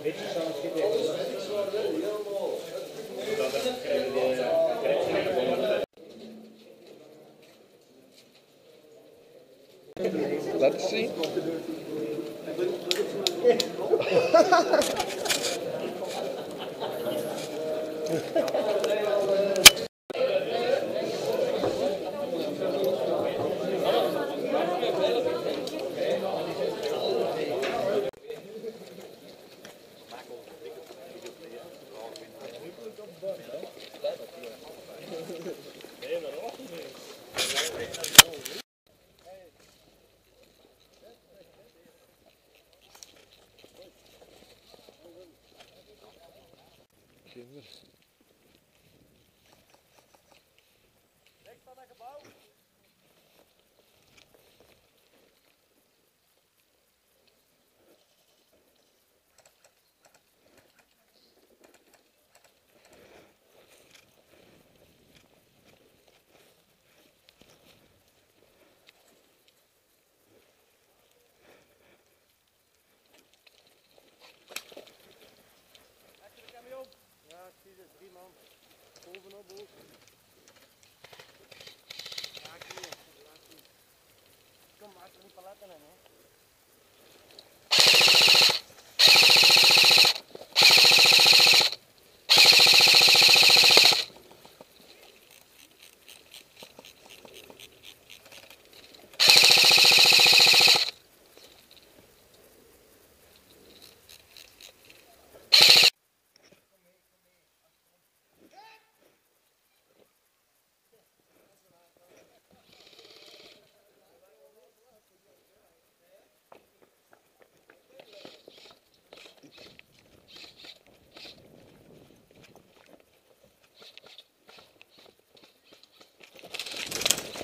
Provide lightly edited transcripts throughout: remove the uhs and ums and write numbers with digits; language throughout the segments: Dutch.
Laat eens zien. Rechts van dat gebouw. Achter de camion. Ja, ik zie er 3 man. Bovenop ook. Kom, maak er die paletten in, hè.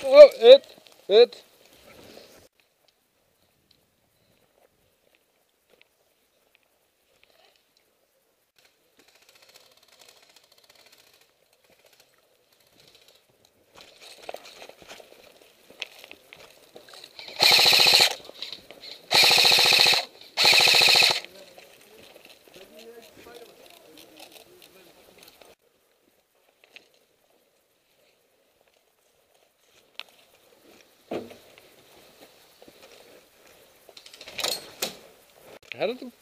Oh, het. Had het hem?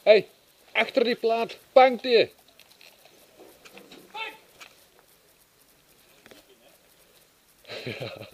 Hey, achter die plaat, pangt die. Ja.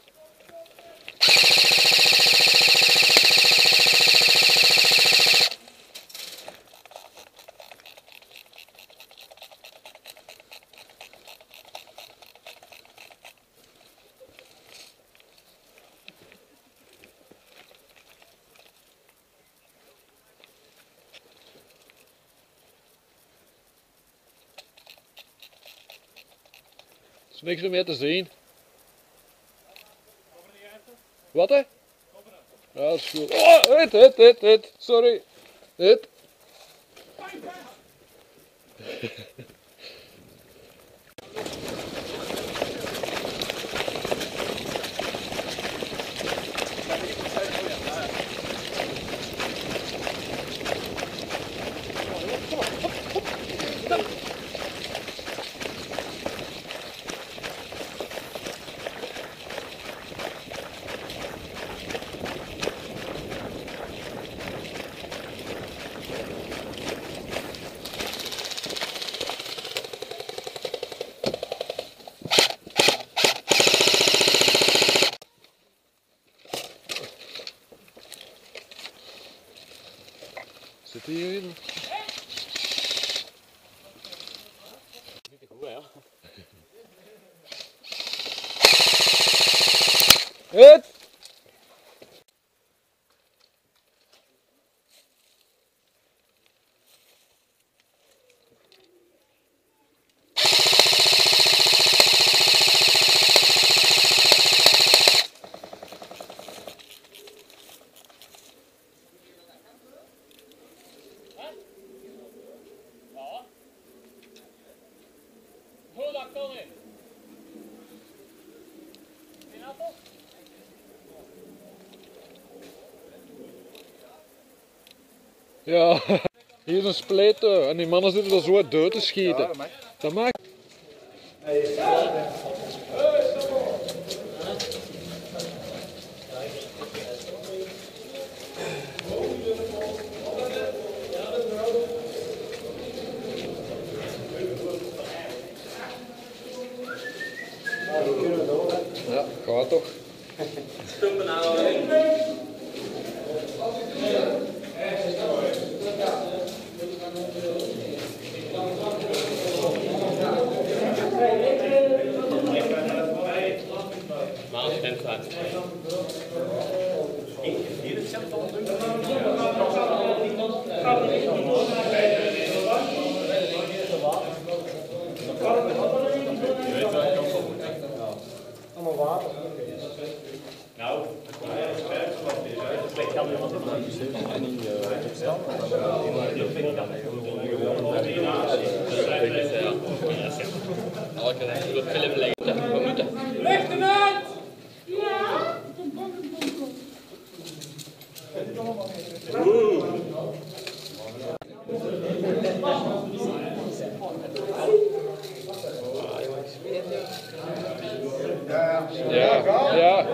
Er is niks meer te zien. Wat hè? Ja, dat is goed. Oh, het. Sorry. Het. Hier. Niet te goed, hè? Het! Hoe dat kan in? In appel? Ja, hier is een spleet en die mannen zitten er zo uit dood te schieten. Ja, dat mag. Dat maakt. Ja, gaat toch. Stumpen aan. Maar het tent gaat. Allemaal water. Nou, film leggen. We moeten. Ja. Ja, ja.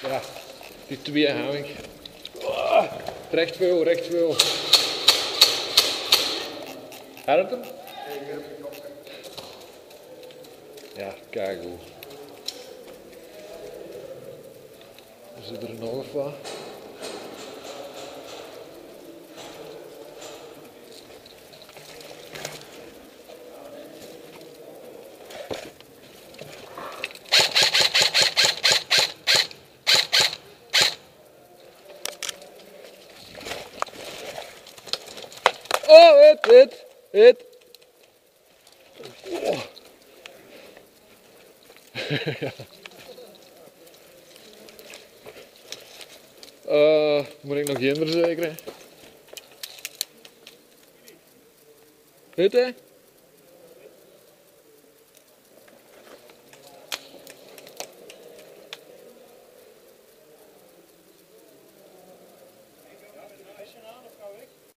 Ja, die twee hou ik. Recht veel, recht veel. Had het hem? Ja, kijk goed. Er zit er nog wat. Oh, het. Oh. Moet ik nog geen verzekeren? Het, hè?